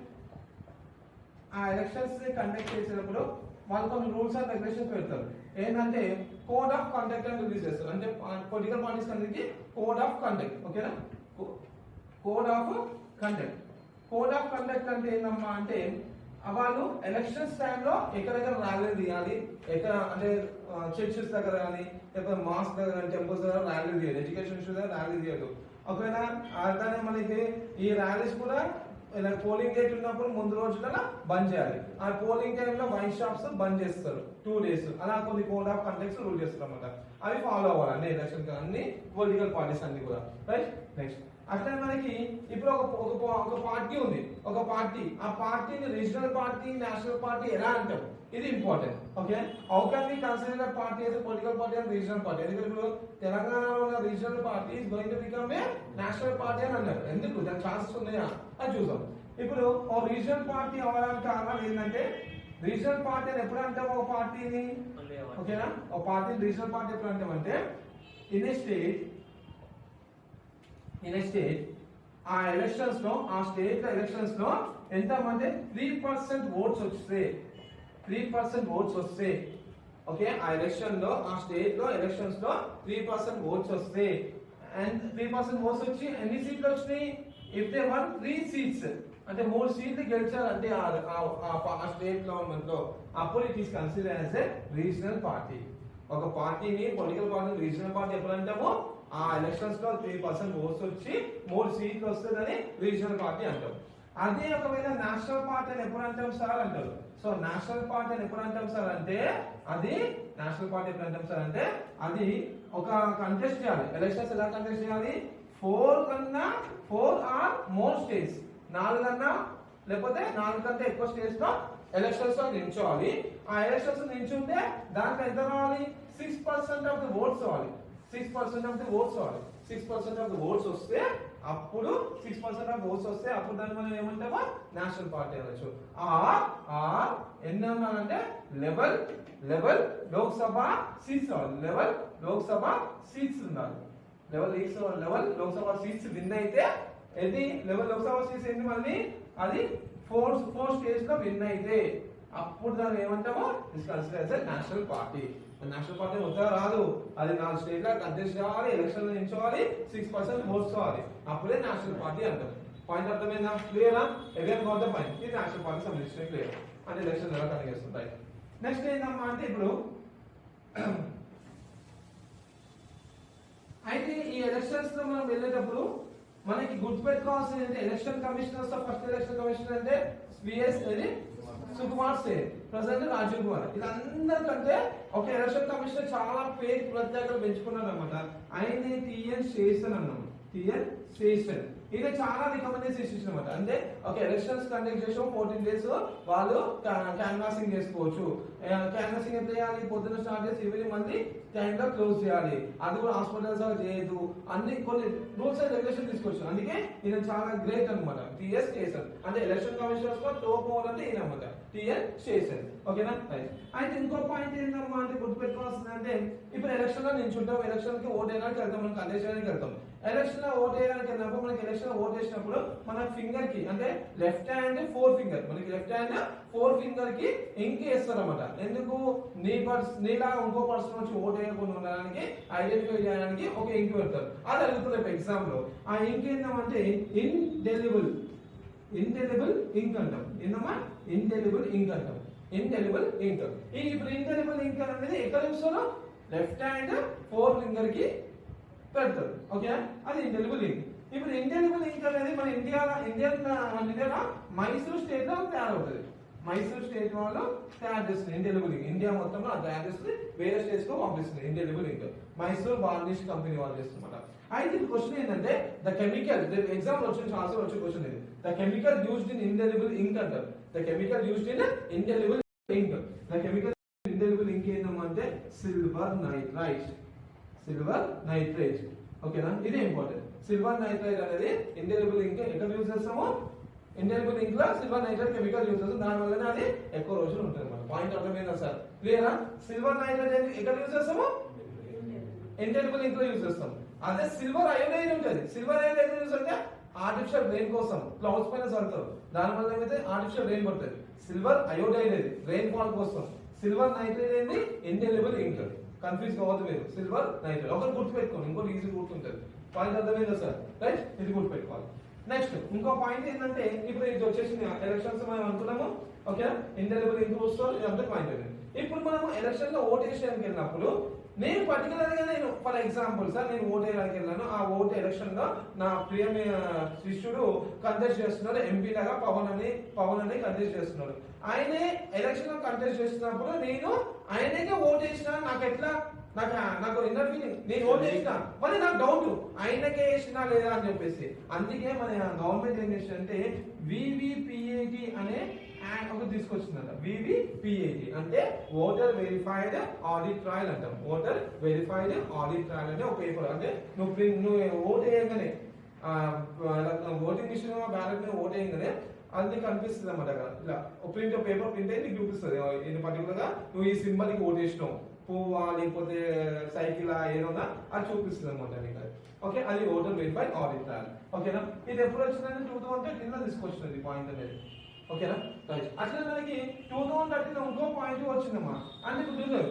S1: ఆ ఎలక్షన్స్ కండక్ట్ చేసేటప్పుడు వాళ్ళు కొన్ని రూల్స్ అండ్ రెగ్యులేషన్స్ పెడతారు. ఏంటంటే కోడ్ ఆఫ్ కండక్ట్ అని రిలీజ్ చేస్తారు. అంటే పొలిటికల్ పార్టీస్ అందరికి కోడ్ ఆఫ్ కండక్ట్, ఓకేనా, code of conduct. Code of conduct అంటే ఏంటమ్మా అంటే వాళ్ళు ఎలక్షన్స్ టైంలో ఎక్కడెక్కడ ర్యాలీలు తీయాలి, ఎక్కడ అంటే చర్చెస్ దగ్గర కానీ లేకపోతే మాస్క్ దగ్గర కానీ టెంపుల్స్ దగ్గర ర్యాలీలు తీయాలి, ఎడ్యుకేషన్ ఇష్యూస్ దగ్గర ర్యాలీ తీయదు, ఓకేనా. అలానే మనకి ఈ ర్యాలీస్ కూడా పోలింగ్ డేట్ ఉన్నప్పుడు ముందు రోజున బంద్ చేయాలి. ఆ పోలింగ్ టైంలో వైన్ షాప్స్ బంద్ చేస్తారు 2 days. అలా కొన్ని కోడ్ ఆఫ్ కండక్ట్స్ రూల్ చేస్తారు అన్నమాట. అవి ఫాలో అవ్వాలి అన్ని ఎలక్షన్ అన్ని పొలిటికల్ పార్టీస్ అన్ని కూడా, రైట్. నెక్స్ట్ అట్లా మనకి ఇప్పుడు ఒక పార్టీ ఉంది, ఒక పార్టీ, ఆ పార్టీని రీజనల్ పార్టీ, నేషనల్ పార్టీ ఎలా అంటారు, ఇది important. Okay, how can we consider party as a political party and regional party? ఎందుకంటే ఇప్పుడు తెలంగాణలో ఉన్న regional party is going to become a national party అని అన్నారు. ఎందుకు దాని ఛాన్సెస్ ఉన్నాయా అని చూద్దాం. ఇప్పుడు ఓ రీజనల్ పార్టీ అవ్వడానికి కారణం ఏంటంటే రీజనల్ పార్టీ అని ఎప్పుడు అంటాం ఒక పార్టీని, ఓకేనా, ఒక పార్టీ రీజనల్ పార్టీ ఎప్పుడు అంటామంటే ఇన్ ఏ స్టేట్ ఆ ఎలక్షన్స్ లో ఆ స్టేట్ ఎలక్షన్స్ లో ఎంత మంది 3% ఓట్స్ వస్తే 3% ఓట్స్ వస్తే ఓకే, ఆ ఎలక్షన్ లో ఆ స్టేట్ లో ఎలక్షన్స్ లో 3% ఓట్స్ వస్తే అండ్ 3% ఓట్స్ వచ్చి ఎన్ని సీట్లు వచ్చినాయి? ఇఫ్ దే వన్ 3 seats అంటే 3 సీట్లు గెలిచారంటే ఆ స్టేట్ గవర్నమెంట్ లో అప్పుడు it is consider as a regional party. ఒక పార్టీని పొలిటికల్ పార్టీ రీజనల్ పార్టీ ఎప్పుడు అంటామో ఆ ఎలక్షన్స్ లో 3% ఓట్స్ వచ్చి 3 సీట్లు వస్తుందని రీజనల్ పార్టీ అంటాం. అదే ఒకవేళ నేషనల్ పార్టీ అని ఎప్పుడు అంటాం సార్ అంటారు. సో నేషనల్ పార్టీ అని ఎప్పుడు అంటాం సార్ అంటే అది నేషనల్ పార్టీ ఎప్పుడు అంటాం సార్ అంటే అది ఒక కంటెస్ట్ చేయాలి. ఎలక్షన్స్ ఎలా కంటెస్ట్ చేయాలి? 4 ఆర్ మోర్ స్టేట్స్, 4 కన్నా లేకపోతే 4 కంటే ఎక్కువ స్టేట్స్ లో ఎలక్షన్స్ లో నిల్చోవాలి. ఆ ఎలక్షన్స్ నిల్చుంటే దాంట్లో ఎంత రావాలి? 6% ఆఫ్ ది ఓట్స్ రావాలి. 6% ఆఫ్ ది ఓట్స్ రావాలి. 6% ఆఫ్ ది ఓట్స్ వస్తే అప్పుడు 6% ఆఫ్ ఓట్స్ వస్తే అప్పుడు దాన్ని మనం ఏమంటామో నేషనల్ పార్టీ అనొచ్చు. ఆర్ ఎన్ని అన్నానంటే లెవెల్ లోక్సభ సీట్స్ రావాలి. లెవెల్ లోక్సభ సీట్స్ ఉండాలి. లెవెల్ లోక్సభ సీట్స్ విన్ అయితే ఎన్ని లెవెల్ లోక్సభ సీట్స్ ఎన్ని మళ్ళీ అది 4 స్టేట్స్ లో విన్ అయితే అప్పుడు దాన్ని ఏమంటామో is consider as a national party. National party మొత్తం రాదు, అది 4 స్టేట్ లో కంటెస్ట్ కావాలి, ఎలక్షన్ లో నిల్చోవాలి, 6% ఓట్స్ కావాలి, అప్పుడే నేషనల్ పార్టీ అంటారు. పాయింట్ అర్థమైందా? క్లియరా? ఎవరి గోత పాయింట్ ఇది నేషనల్ పార్టీ సంబంధించిన క్లియర్ అంటే ఎలక్షన్ ఎలా కండక్ట్ చేస్తుంటాయి. నెక్స్ట్ ఏంటమ్మా అంటే ఇప్పుడు అయితే ఈ ఎలక్షన్స్ లో మనం వెళ్ళేటప్పుడు మనకి గుర్తుపెట్టుకోవాల్సింది ఏంటంటే election commissioners first election commissioner అంటే విఎస్ సుకుమార్ సేన్, ప్రెసిడెంట్ రాజీవ్ కుమార్. వీళ్ళందరికంటే ఒక ఎలక్షన్ కమిషనర్ చాలా పేరు ప్రత్యేకతలు పెంచుకున్నారు అనమాట. ఆయన్ని టిఎన్ శేషన్ అన్నాము. టిఎన్ శేషన్ ఇది చాలా రికమెండేషన్ అనమాట. అంటే ఒక ఎలక్షన్స్ కండక్ట్ చేసాం 14 days వాళ్ళు క్యాన్వాసింగ్ చేసుకోవచ్చు. క్యాన్వాసింగ్ ఎంత చేయాలి? పొద్దున స్టార్ట్ చేసి ఈవినింగ్ మళ్ళీ టైం లో క్లోజ్ చేయాలి. అది కూడా హాస్పిటల్స్ చేయదు. అన్ని కొన్ని రూల్స్ అండ్ రెగ్యులేషన్ తీసుకొచ్చు. అందుకే ఈయన చాలా గ్రేట్ అనమాట. టిఎస్ శేషన్ అంటే ఎలక్షన్ కమిషనర్స్ లో టోప్ అంటే ఈయన అనమాట. టిఎన్ శేషన్. ఓకేనా? అయితే ఇంకో పాయింట్ ఏంటమ్మా అంటే గుర్తుపెట్టుకోవాల్సింది అంటే ఇప్పుడు ఎలక్షన్ లో నిల్చుంటాం, ఎలక్షన్ కి ఓట్ వేయడానికి వెళ్తాం, మనం కంటెస్ట్ చేయడానికి వెళ్తాం. ఎలక్షన్ లో ఓట్ వేయడానికి వెళ్ళినప్పుడు మనకి ఎలక్షన్ లో ఓట్ వేసినప్పుడు మన ఫింగర్ కి అంటే లెఫ్ట్ హ్యాండ్ 4 ఫింగర్ మనకి లెఫ్ట్ హ్యాండ్ 4 ఫింగర్ కి ఇంక్ వేస్తారన్నమాట. ఎందుకు? నీలా ఇంకో పర్సన్ వచ్చి ఓట్ వేయకుండా ఉండడానికి ఐడెంటిఫై చేయడానికి ఒక ఇంక్ పెడతారు. అది అడుగుతుంది ఎగ్జామ్ లో. ఆ ఇంక్ ఏంటంటే ఇండెలిబుల్ ఇంక్ అంటాం. ఏందమ్మా? ఇండెలిబుల్ ఇంక్ అంటాం. Indelible ink. ఇప్పుడు ఇండెలిబుల్ ఇంక్ అనేది ఎక్కడ చూస్తారో లెఫ్ట్ హ్యాండ్ 4 ఫింగర్ కి పెడతారు. ఓకే, అది ఇండెలిబుల్ ఇంక్. ఇప్పుడు ఇండెలిబుల్ ఇంక్ అనేది మన ఇండియాలో మైసూర్ స్టేట్ లో తయారవుతుంది. మైసూర్ స్టేట్ వాళ్ళు తయారు చేస్తుంది ఇండెలిబుల్ ఇంక్. ఇండియా మొత్తంలో అది తయారు చేస్తుంది, వేరే స్టేట్స్ లో పంపిస్తుంది indelible ink. Mysore varnish company వాళ్ళు చేస్తున్నమాట. అయితే క్వశ్చన్ ఏంటంటే ద కెమికల్ ఎగ్జామ్ వచ్చిన ఛాన్స్ వచ్చే క్వశ్చన్ ఇది. The chemical used in indelible ink అంటారు. The chemical used in indelible ink. The chemical indelible ink ఏంటంటే సిల్వర్ నైట్రేట్. ఓకేనా? ఇది ఇంపార్టెంట్. సిల్వర్ నైట్రేట్ అనేది ఇండెలిబుల్ ఇంక్ ఎక్కడ యూజ్ చేస్తామో ఇండెలిబుల్ ఇంక్ లో సిల్వర్ నైట్రేట్ కెమికల్ యూజ్ చేస్తాం. దాని వల్లనే అది ఎక్కువ రోజులు ఉంటుంది. మన పాయింట్ అర్థమైందా సార్? క్లియరా? సిల్వర్ నైట్రేట్ ఎక్కడ యూజ్ చేస్తామో ఇండెలిబుల్ ఇంక్ లో యూజ్ చేస్తాం. అదే సిల్వర్ అయోడైడ్ ఉంటుంది. సిల్వర్ అయోడైడ్ ఎక్కడ యూజ్ అంటే ఆర్టిఫిషియల్ రెయిన్ కోసం క్లౌడ్స్ పైన చల్లుతారు. దాని వల్ల ఏమైతే ఆర్టిఫిషియల్ రెయిన్ పడుతుంది. సిల్వర్ అయోడైడ్ అది రెయిన్ ఫాల్ కోసం. సిల్వర్ నైట్రేట్ అనేది ఇండెలిబుల్ ఇంక్. కన్ఫ్యూజ్ కావద్దు మీరు. సిల్వర్ నైట్రేట్ ఒకటి గుర్తుపెట్టుకోండి, ఇంకోటి ఈజీ గుర్తుంటుంది. పాయింట్ అర్థమైందా సార్? రైట్, ఇది గుర్తుపెట్టుకోవాలి. నెక్స్ట్ ఇంకో పాయింట్ ఏంటంటే ఇప్పుడు ఇది వచ్చేసింది ఎలక్షన్స్ మనం అనుకున్నాము. ఓకే, ఇండెలిబుల్ ఇంక్ వస్తుంది. ఇదంతా పాయింట్ అనేది. ఇప్పుడు మనం ఎలక్షన్ లో ఓట్ వేసేయడానికి వెళ్ళినప్పుడు నేను పర్టికులర్ గా నేను ఫర్ ఎగ్జాంపుల్ సార్ నేను ఓట్ వేయడానికి వెళ్ళాను. ఆ ఓట్ ఎలక్షన్ లో నా ప్రియ శిష్యుడు కంటెస్ట్ చేస్తున్నాడు. ఎంపీ లాగా పవన్ అని కంటెస్ట్ చేస్తున్నాడు. ఆయనే ఎలక్షన్ లో కంటెస్ట్ చేస్తున్నప్పుడు నేను ఆయనకే ఓట్ వేసినా నాకు ఇన్నర్ ఫీలింగ్ నేను ఓట్ వేసినా మరి నాకు డౌట్ ఆయనకే వేసినా లేదా అని చెప్పేసి. అందుకే మన గవర్నమెంట్ ఏం చేసిందంటే వివిపిఏటి అనే ఒకటి తీసుకొచ్చిందంట. వివిపిఏటి అంటే ఓటర్ వెరిఫైడ్ ఆడిట్ ట్రయల్ అంటాం. ఓటర్ వెరిఫైడ్ ఆడిట్ ట్రయల్ అంటే ఒక పేపర్. అంటే నువ్వు ఓట్ వేయగానే ఓటింగ్ మిషన్ బ్యాలెట్ మీద ఓట్ వేయగానే అది కనిపిస్తుంది అన్నమాట. ఇలా ప్రింట్ పేపర్ ప్రింట్ అయ్యి నీకు చూపిస్తుంది. ఇది పర్టికులర్ గా నువ్వు ఈ సింబల్ కి ఓట్ వేసినావు, పువ్వా లేకపోతే సైకిల్ ఏదోనా అది చూపిస్తుంది అనమాట నీకు. ఓకే, అది ఓటర్ వెరిఫైడ్ ఆడిట్ ట్రయల్. ఓకేనా? ఇది ఎప్పుడు వచ్చిందని 2013 తీసుకొచ్చినది పాయింట్ అనేది. ఓకేనా? అట్లా మనకి 2013 ఇంకో పాయింట్ వచ్చిందమ్మా. అంటే ఇప్పుడు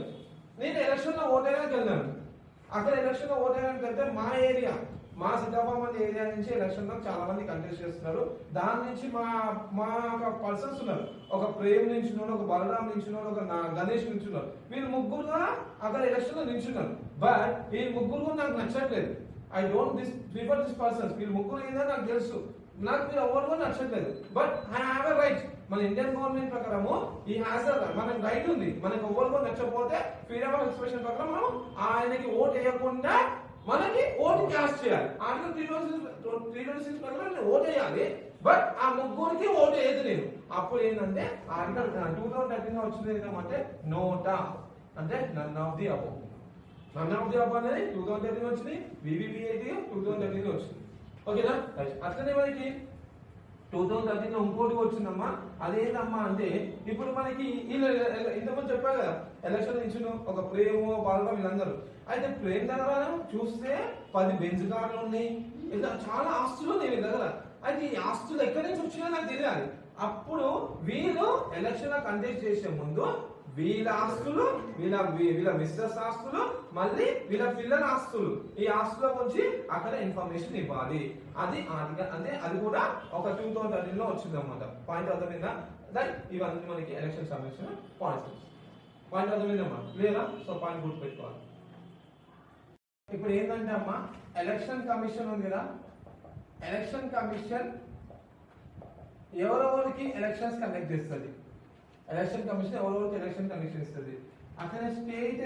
S1: నేను ఎలక్షన్ లో ఓట్ వేయడానికి వెళ్ళాను. అక్కడ ఎలక్షన్ లో ఓట్ వేయడానికి వెళ్తే మా సీతారామన్ ఏరియా నుంచి ఎలక్షన్ లో చాలా మంది కంటెస్ట్ చేస్తున్నారు. దాని నుంచి మా పర్సన్స్ ఉన్నారు. ఒక ప్రేమ్ నించున్నాడు, ఒక బలరాం నించున్నాడు, ఒక గణేష్ నించున్నారు. వీళ్ళు ముగ్గురుగా అక్కడ ఎలక్షన్ లో నించున్నారు. బట్ ఈ ముగ్గురు నాకు నచ్చట్లేదు. I don't prefer this persons. వీళ్ళు ముగ్గురు ఏందో నాకు తెలుసు, నాకు మీరు ఎవరు కూడా నచ్చట్లేదు. But I have a right. మన ఇండియన్ గవర్నమెంట్ ప్రకారము ఈ హ్యాస్ మనకు రైట్ ఉంది. మనకు ఎవరు కూడా నచ్చకపోతే ఫ్రీడమ్ ఆఫ్ ఎక్స్ప్రెషన్ ప్రకారం మనం ఆయనకి ఓట్ వేయకుండా మనకి ఓటు క్యాస్ట్ చేయాలి. ఆర్టికల్ 326 ప్రకారం ఓట్ వేయాలి. బట్ ఆ ముగ్గురికి ఓటు వేయదు నేను. అప్పుడు ఏంటంటే ఆర్టికల్ 2013 వచ్చింది ఏంటంటే నోటా అంటే none of the above. None of the above అనేది 2013 వచ్చింది. వివిపిఐటి 2013 వచ్చింది. ఓకేనా? అట్లనే మనకి 2013 ఇంకోటి వచ్చిందమ్మా. అదేంటమ్మా అంటే ఇప్పుడు మనకి ఇంతకుముందు చెప్పా కదా ఎలక్షన్ ఇచ్చిన ఒక ప్రేమ బాలరాం వీళ్ళందరూ. అయితే ప్రేమ్ దగ్గర చూస్తే 10 బెంజ్ కార్లు ఉన్నాయి, ఇలా చాలా ఆస్తులు ఉన్నాయి వీళ్ళ దగ్గర. అయితే ఈ ఆస్తులు ఎక్కడి నుంచి వచ్చినా నాకు తెలియాలి. అప్పుడు వీళ్ళు ఎలక్షన్ కంటెస్ట్ చేసే ముందు వీళ్ళ ఆస్తులు, వీళ్ళ మిస్సెస్ ఆస్తులు, మళ్ళీ వీళ్ళ పిల్లల ఆస్తులు, ఈ ఆస్తుల గురించి అక్కడ ఇన్ఫర్మేషన్ ఇవ్వాలి. అది అంటే అది కూడా ఒక 2013 లో వచ్చింది అనమాట. పాయింట్ అర్థమైందా? దట్ ఇవన్నీ మనకి ఎలక్షన్ సంబంధించిన పాయింట్స్. పాయింట్ అర్థమైందమ్మా? క్లియరా? సో పాయింట్ గుర్తు పెట్టుకోవాలి. ఇప్పుడు ఏంటంటే అమ్మా, ఎలక్షన్ కమిషన్ ఉంది కదా, ఎలక్షన్ కమిషన్ ఎవరెవరికి ఎలక్షన్స్ కండక్ట్ చేస్తుంది? ఎలక్షన్ కమిషన్ ఎవరెవరికి ఎలక్షన్ కండక్ట్ చేస్తుంది? అక్కడ స్టేట్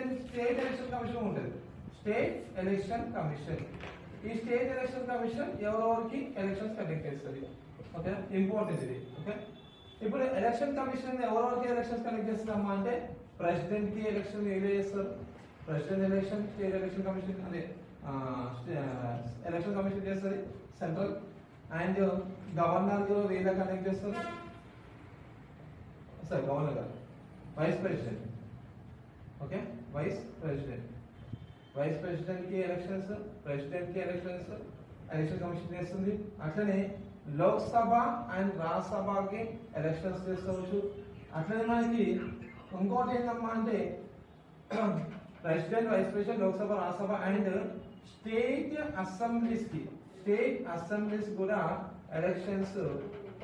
S1: ఎలక్షన్ కమిషన్ ఉంటుంది. స్టేట్ ఎలక్షన్ కమిషన్, ఈ స్టేట్ ఎలక్షన్ కమిషన్ ఎవరెవరికి ఎలక్షన్స్ కండక్ట్ చేస్తుంది. ఓకే, ఇంపార్టెంట్ ఇది. ఓకే, ఇప్పుడు ఎలక్షన్ కమిషన్ ఎవరెవరికి ఎలక్షన్స్ కండక్ట్ చేస్తుందమ్మా అంటే, ప్రెసిడెంట్ కి ఎలక్షన్ ఏదో చేస్తారు. President election state election commission అదే ఎలక్షన్ కమిషన్ చేస్తుంది సెంట్రల్. అండ్ గవర్నర్ వీళ్ళ కండక్ట్ చేస్తారు. సార్ గవర్నర్ గారు, vice president. Okay, vice president కి ఎలక్షన్స్, ప్రెసిడెంట్ కి ఎలక్షన్స్ ఎలక్షన్ కమిషన్ చేస్తుంది. అట్లనే లోక్సభ అండ్ రాజ్యసభకి ఎలక్షన్స్ చేసుకోవచ్చు. అట్లనే మనకి ఇంకోటి ఏంటమ్మా అంటే, president, vice president, Lok Sabha, Rajya Sabha and state assemblies కూడా ఎలక్షన్స్.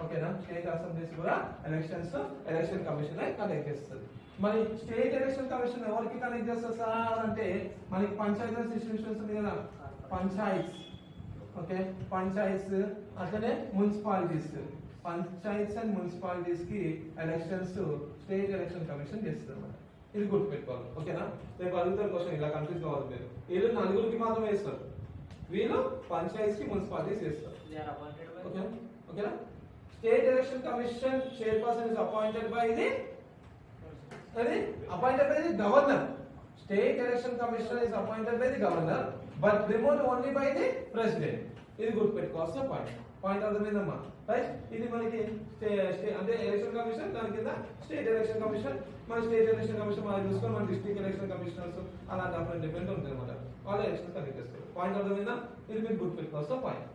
S1: ఓకేనా, స్టేట్ అసెంబ్లీస్ కూడా ఎలక్షన్స్ ఎలక్షన్ కమిషన్ కండక్ట్ చేస్తుంది. మరి స్టేట్ ఎలక్షన్ కమిషన్ ఎవరికి కండక్ట్ చేస్తారు సార్ అంటే, మనకి పంచాయత్ ఇన్స్టిట్యూషన్స్ ఉంది కదా, పంచాయత్స్. ఓకే, పంచాయత్స్ అట్లనే మున్సిపాలిటీస్, పంచాయత్స్ అండ్ మున్సిపాలిటీస్ కి ఎలక్షన్స్ స్టేట్ ఎలక్షన్ కమిషన్ చేస్తుంది అన్నమాట. ఇది గుర్తుపెట్టుకోవాలి. ఓకేనా, రేపు అడుగుతారు క్వశ్చన్, ఇలా కన్ఫ్యూజ్ కావాలి మీరు. వీళ్ళు నలుగురికి మాత్రం వేస్తారు, వీళ్ళు పంచాయత్స్ కి మున్సిపాలిటీస్ వేస్తారు. ఓకేనా, state election commission chairperson is appointed by the governor. State election commission is appointed by the governor but remote only by the president. ఇది గుర్తుపెట్టుకోవాల్సిన పాయింట్ అర్థమైందమ్మా? రైట్, ఇది మనకి అంటే ఎలక్షన్ కమిషన్, దాని కింద స్టేట్ ఎలక్షన్ కమిషన్. మన స్టేట్ ఎలక్షన్ కమిషన్ మనం చూసుకొని మన డిస్ట్రిక్ట్ ఎలక్షన్ కమిషనర్స్ అలా డిఫరెంట్ ఉంటుంది అనమాట. వాళ్ళ ఎలక్షన్ కండక్ట్ చేస్తారు. పాయింట్ అర్థమైందా? ఇది మీరు గుర్తుపెట్టుకోవాల్సిన పాయింట్.